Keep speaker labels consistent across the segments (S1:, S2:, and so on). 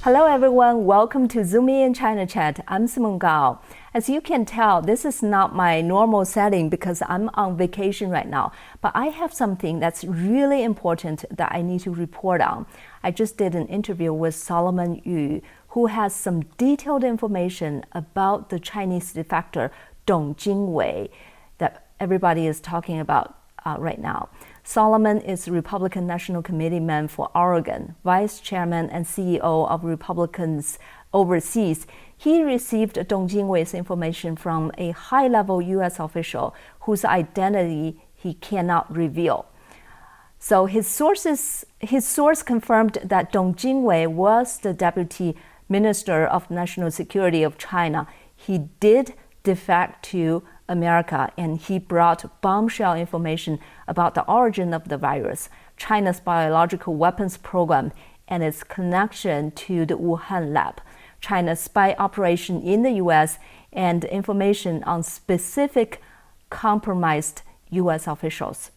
S1: Hello everyone, welcome to Zoom In China Chat. I'm Simon Gao. As you can tell, this is not my normal setting because I'm on vacation right now, but I have something that's really important that I need to report on. I just did an interview with Solomon Yu, who has some detailed information about the Chinese defector Dong Jingwei that everybody is talking about right now. Solomon is Republican National Committeeman for Oregon, Vice Chairman and CEO of Republicans overseas. He received Dong Jingwei's information from a high-level U.S. official whose identity he cannot reveal. So his source confirmed that Dong Jingwei was the Deputy Minister of National Security of China. He did defect to America, and he brought bombshell information about the origin of the virus, China's biological weapons program, and its connection to the Wuhan lab, China's spy operation in the U.S., and information on specific compromised U.S. officials.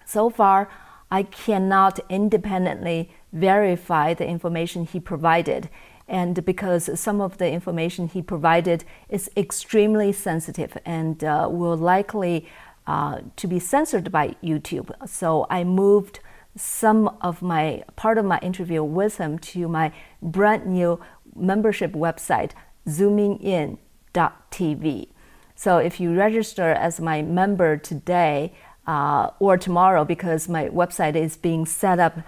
S1: So far, I cannot independently verify the information he provided, and because some of the information he provided is extremely sensitive and will likely to be censored by YouTube. So I moved part of my interview with him to my brand new membership website, zoomingin.tv. So if you register as my member today or tomorrow, because my website is being set up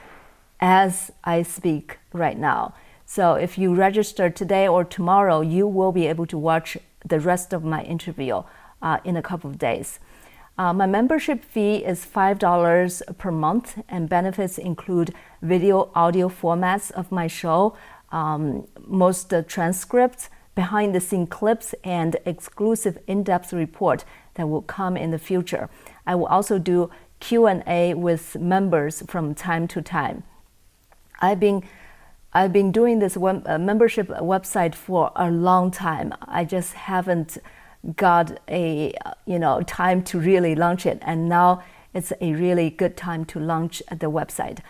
S1: as I speak right now. So if you register today or tomorrow, you will be able to watch the rest of my interview in a couple of days. My membership fee is $5 per month, and benefits include video, audio formats of my show, most transcripts, behind-the-scene clips, and exclusive in-depth report that will come in the future. I will also do Q&A with members from time to time. I've been doing this membership website for a long time. I just haven't got a time to really launch it, and now it's a really good time to launch the website.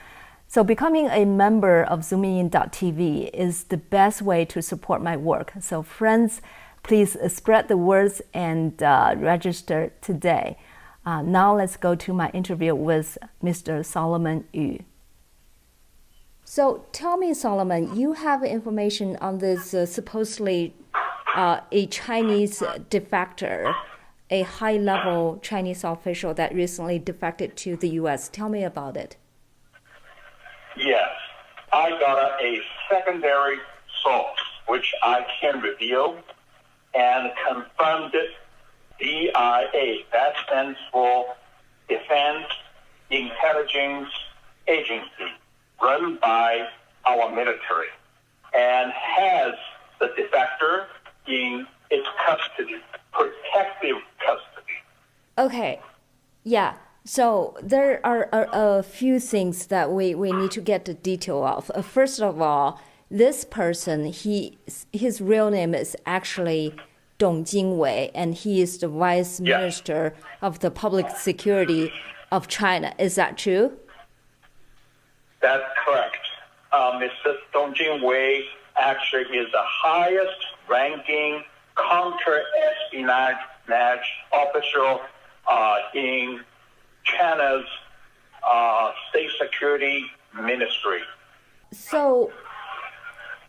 S1: So becoming a member of zoomingin.tv is the best way to support my work. So friends, please spread the words and register today. Now let's go to my interview with Mr. Solomon Yu. So tell me, Solomon, you have information on this supposedly a Chinese defector, a high-level Chinese official that recently defected to the U.S. Tell me about it.
S2: Yes, I got a secondary source, which I can reveal, and confirmed DIA, that stands for Defense Intelligence Agency, run by our military, and has the defector in its custody, protective custody.
S1: Okay, yeah. So there are a few things that we need to get the detail of. First of all, this person, his real name is actually Dong Jingwei, and he is the Vice Minister of the Public Security of China. Is that true?
S2: That's correct. Mr. Dong Jingwei actually is the highest ranking counter-espionage official in China's state security ministry.
S1: So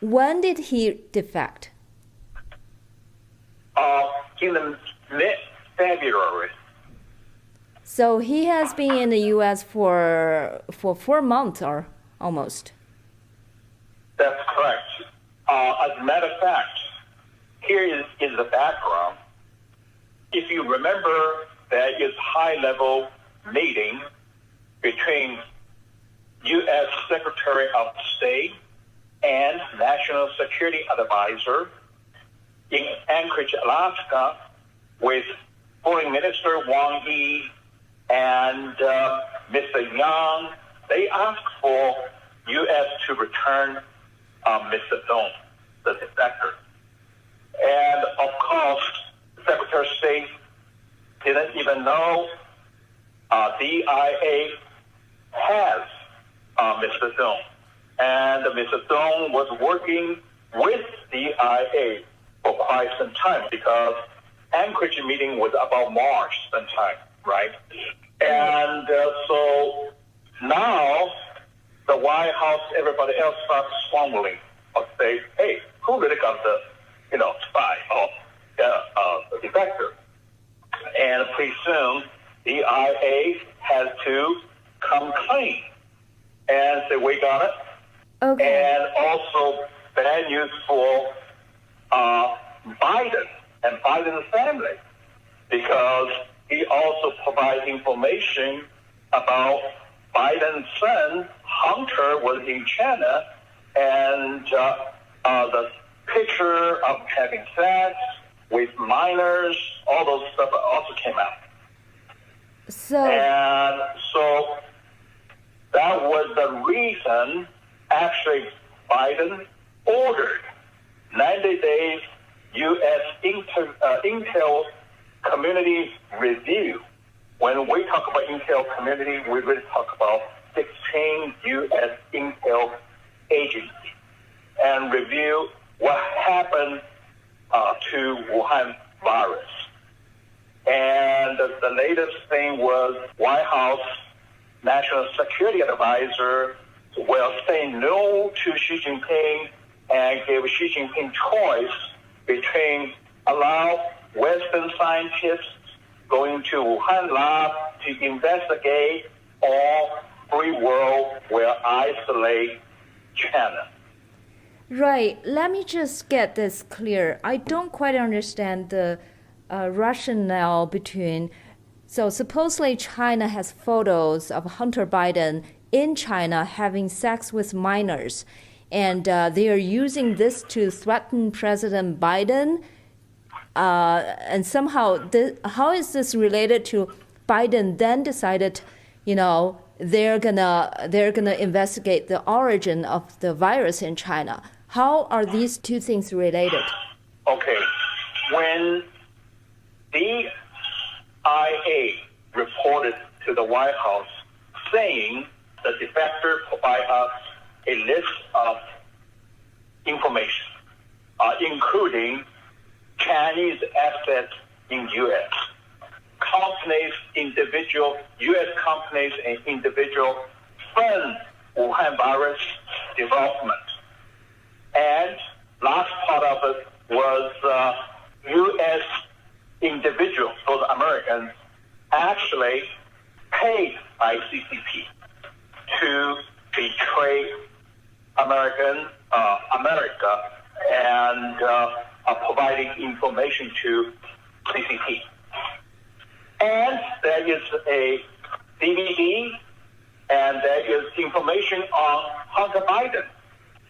S1: when did he defect?
S2: In the mid-February.
S1: So he has been in the U.S. for 4 months or almost.
S2: That's correct. As a matter of fact, here is the background. If you remember, there is high-level meeting between U.S. Secretary of State and National Security Advisor in Anchorage, Alaska, with Foreign Minister Wang Yi and Mr. Yang. They asked for U.S. to return Mr. Dong, the defector. And of course, Secretary of State didn't even know DIA has Mr. Dong. And Mr. Dong was working with CIA for quite some time because Anchorage meeting was about March sometime, right? And so now the White House, everybody else starts swallowing or say, hey, who really got the, spy or the defector? And pretty soon, the IA has to come clean and say, we got it.
S1: Okay.
S2: And also bad news for Biden and Biden's family, because he also provides information about Biden's son, Hunter, was in China, and the picture of having sex with minors, all those stuff also came out. And so that was the reason, actually, Biden ordered 90 days U.S. Intel community review. When we talk about Intel community, we really talk about 16 U.S. Intel agencies and review what happened to Wuhan virus. And the latest thing was White House National Security Advisor will say no to Xi Jinping and give Xi Jinping choice between allow Western scientists going to Wuhan lab to investigate, or free world will isolate China.
S1: Right. Let me just get this clear. I don't quite understand the rationale between. So supposedly China has photos of Hunter Biden in China having sex with minors, and they are using this to threaten President Biden. And somehow, how is this related to Biden then decided, they're gonna investigate the origin of the virus in China? How are these two things related?
S2: Okay, when the IA reported to the White House saying the defector provided us a list of information, including Chinese assets in U.S., companies, individual U.S. companies and individual fund Wuhan virus development. And last part of it was U.S. individuals, those Americans, actually paid by CCP to betray America and providing information to CCP. And there is a DVD, and there is information on Hunter Biden.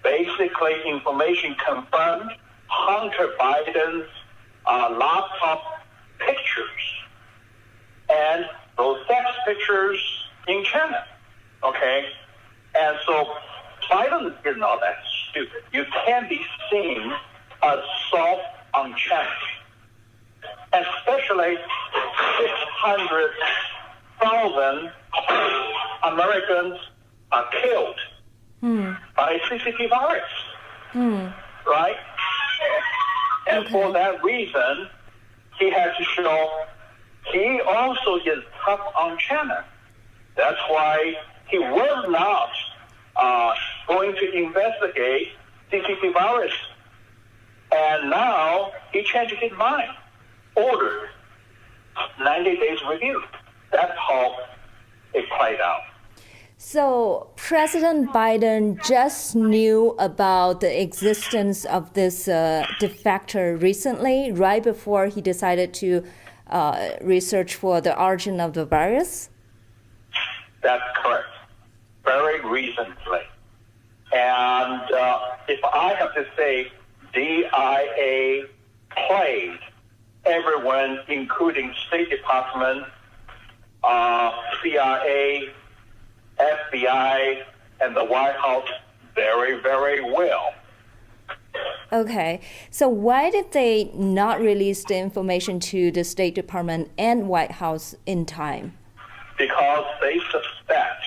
S2: Basically, information confirmed Hunter Biden's laptop pictures and those sex pictures in China. Okay? And so Biden is not that stupid. You can be seen as soft on China. Especially 600,000 Americans are killed by CCP virus. Right? And for that reason, he has to show he also is tough on China. That's why he was not going to investigate CCP virus. And now he changed his mind, ordered 90 days review. That's how it played out.
S1: So President Biden just knew about the existence of this defector recently, right before he decided to research for the origin of the virus?
S2: That's correct. Very recently. And if I have to say, DIA played everyone, including State Department, CIA, FBI, and the White House very, very well.
S1: Okay, so why did they not release the information to the State Department and White House in time?
S2: Because they suspect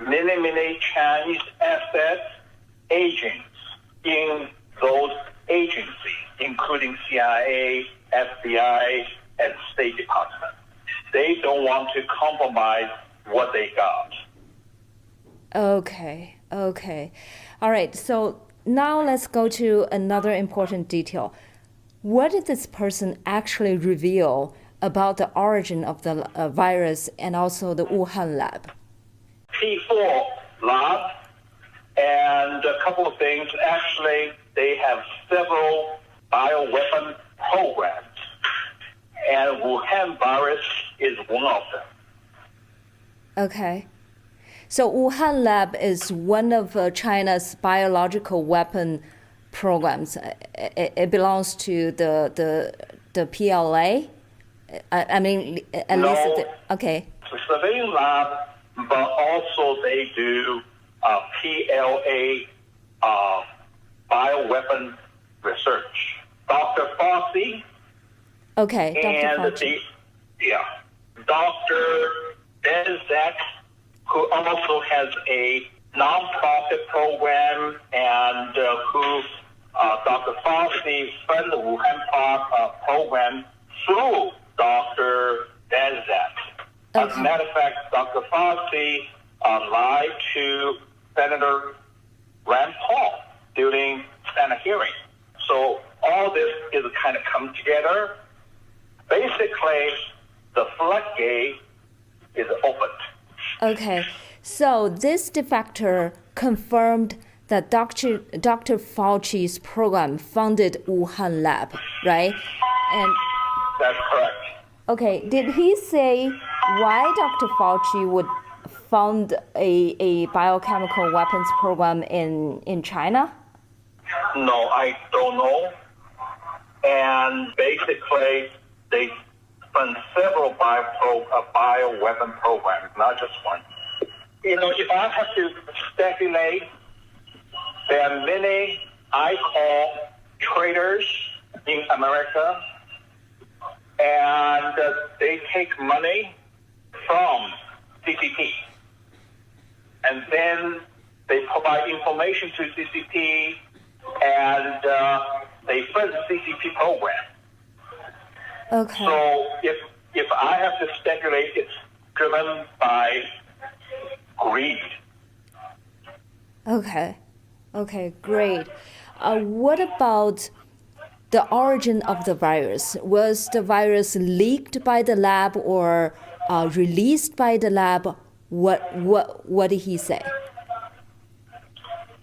S2: many, many Chinese assets agents in those agencies, including CIA, FBI, and State Department. They don't want to compromise what they got.
S1: Okay. All right, so now let's go to another important detail. What did this person actually reveal about the origin of the virus and also the Wuhan lab?
S2: P4 lab and a couple of things. Actually, they have several bioweapon programs, and Wuhan virus is one of them.
S1: Okay. So Wuhan lab is one of China's biological weapon programs. It belongs to the PLA. I mean, at
S2: No,
S1: least okay.
S2: It's a civilian lab, but also they do PLA bioweapon research. Dr. Fauci
S1: Okay, Dr.
S2: and
S1: Fauci.
S2: Dr. Benzak, who also has a nonprofit program, and who Dr. Fauci funded the Wuhan program through Dr. Benzak. As a matter of fact, Dr. Fauci lied to Senator Rand Paul during Senate hearing. So all this is kind of come together. Basically, the floodgate is opened.
S1: Okay, so this defector confirmed that Dr. Fauci's program funded Wuhan lab, right? And
S2: That's correct.
S1: okay, did he say why Dr. Fauci would fund a biochemical weapons program in China?
S2: No, I don't know. And basically, they fund several bioweapon programs, not just one. You know, if I have to speculate, there are many I call traitors in America, and they take money from CCP. And then they provide information to CCP, and they fund the CCP program.
S1: Okay.
S2: So if I have to speculate, it's driven by greed.
S1: Okay, great. What about the origin of the virus? Was the virus leaked by the lab or released by the lab? What did he say?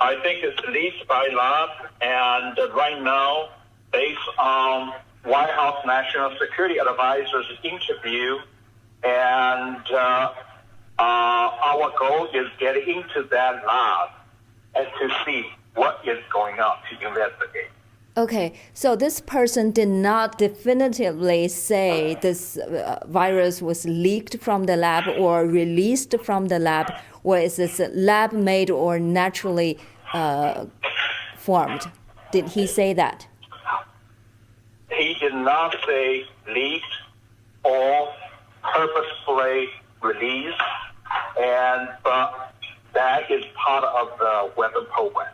S2: I think it's leaked by lab, and right now, based on White House National Security Advisor's interview, and our goal is getting into that lab and to see what is going on, to investigate.
S1: Okay, so this person did not definitively say this virus was leaked from the lab or released from the lab, or is this lab made or naturally formed? Did he say that?
S2: He did not say leaked or purposefully released, but that is part of the weapon program.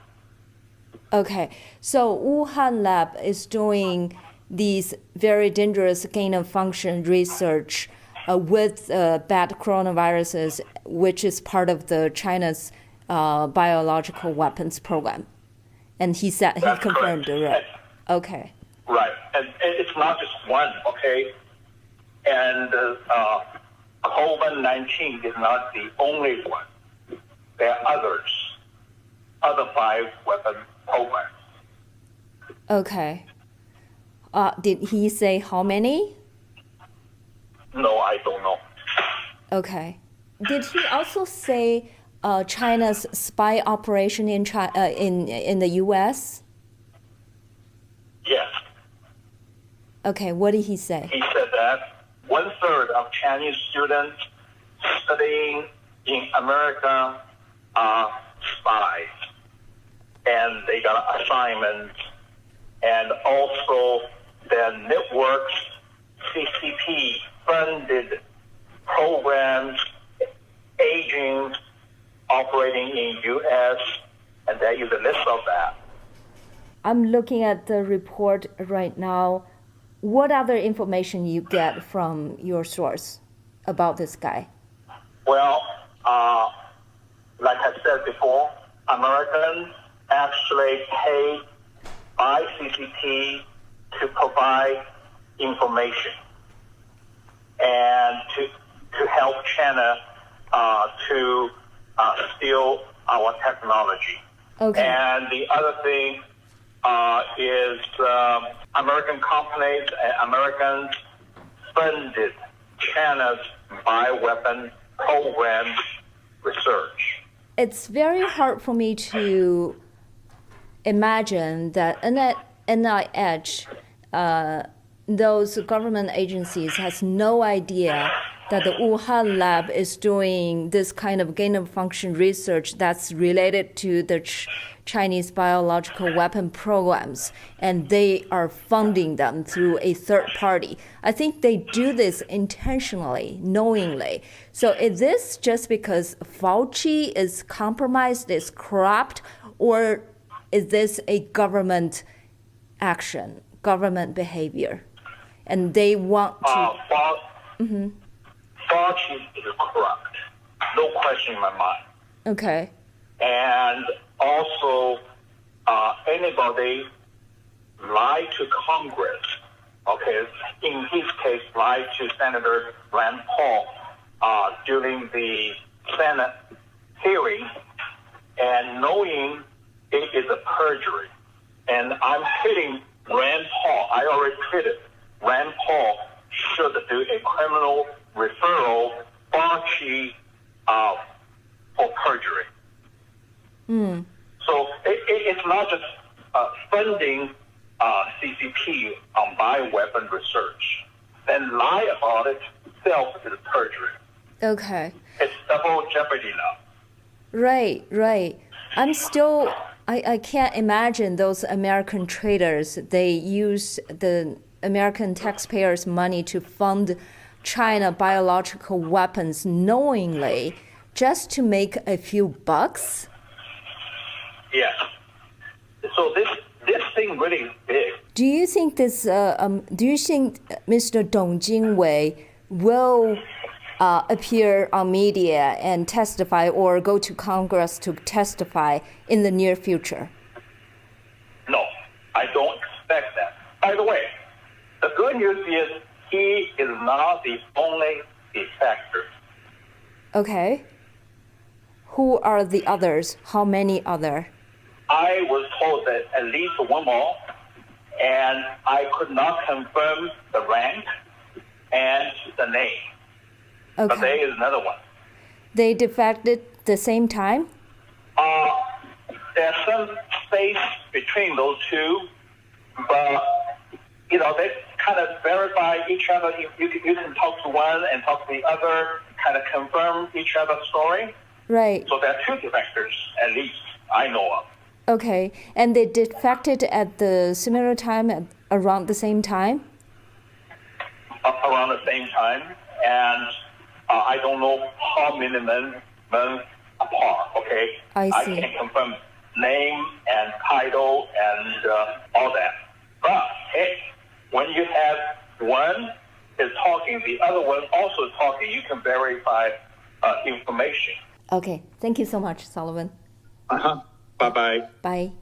S1: Okay, so Wuhan lab is doing these very dangerous gain-of-function research with bad coronaviruses, which is part of the China's biological weapons program. And he said he
S2: That's
S1: confirmed
S2: correct.
S1: it, right? Okay.
S2: Right, and it's not just one, okay? And COVID-19 is not the only one. There are others, other 5 weapon programs.
S1: Okay. Did he say how many?
S2: No, I don't know.
S1: Okay. Did he also say China's spy operation in the U.S.?
S2: Yes.
S1: Okay, what did he say?
S2: He said that 1/3 of Chinese students studying in America are spies, and they got assignments, and also their networks, CCP-funded programs, agents operating in U.S. and there is a list of that.
S1: I'm looking at the report right now. What other information you get from your source about this guy?
S2: Well, like I said before, Americans actually pay by CCP to provide information and to help China to steal our technology.
S1: Okay.
S2: And the other thing is American companies and Americans funded China's bioweapon program research.
S1: It's very hard for me to imagine that NIH, those government agencies, has no idea that the Wuhan lab is doing this kind of gain-of-function research that's related to the Chinese biological weapon programs, and they are funding them through a third party. I think they do this intentionally, knowingly. So is this just because Fauci is compromised, is corrupt, or is this a government action, government behavior? And they want to...
S2: Fauci is corrupt, no question in my mind.
S1: Okay.
S2: And also, anybody lied to Congress, okay, in his case, lied to Senator Rand Paul during the Senate hearing, and knowing it is a perjury. And I'm hitting Rand Paul. I already tweeted Rand Paul should do a criminal referral Fauci for perjury. So it's not just funding CCP on bioweapon research. Then lie about it itself is perjury.
S1: Okay.
S2: It's double jeopardy now.
S1: Right. I can't imagine those American traders, they use the American taxpayers' money to fund China biological weapons knowingly just to make a few bucks?
S2: Yes. So this thing really is big.
S1: Do you think Mr. Dong Jingwei will appear on media and testify or go to Congress to testify in the near future?
S2: No, I don't expect that. By the way, the good news is he is not the only defector.
S1: Okay. Who are the others? How many other?
S2: I was told that at least one more, and I could not confirm the rank and the name.
S1: Okay.
S2: But there is another one.
S1: They defected the same time?
S2: There's some space between those two, but they kind of verify each other. You can talk to one and talk to the other, kind of confirm each other's story.
S1: Right.
S2: So there are two defectors, at least, I know of.
S1: Okay. And they defected at the similar time, around the same time?
S2: Around the same time. And I don't know how many months apart, okay?
S1: I see.
S2: I can't confirm name and title and all that. But, hey, when you have one is talking, the other one also is talking, you can verify information.
S1: Okay. Thank you so much, Sullivan.
S2: Bye-bye.
S1: Bye.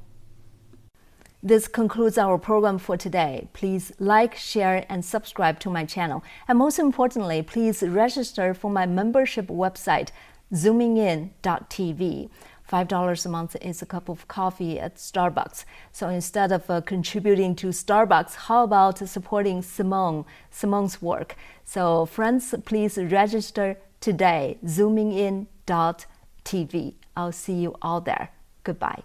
S1: This concludes our program for today. Please like, share, and subscribe to my channel. And most importantly, please register for my membership website, zoomingin.tv. $5 a month is a cup of coffee at Starbucks. So instead of contributing to Starbucks, how about supporting Simone's work? So friends, please register today, zoomingin.tv. I'll see you all there. Goodbye.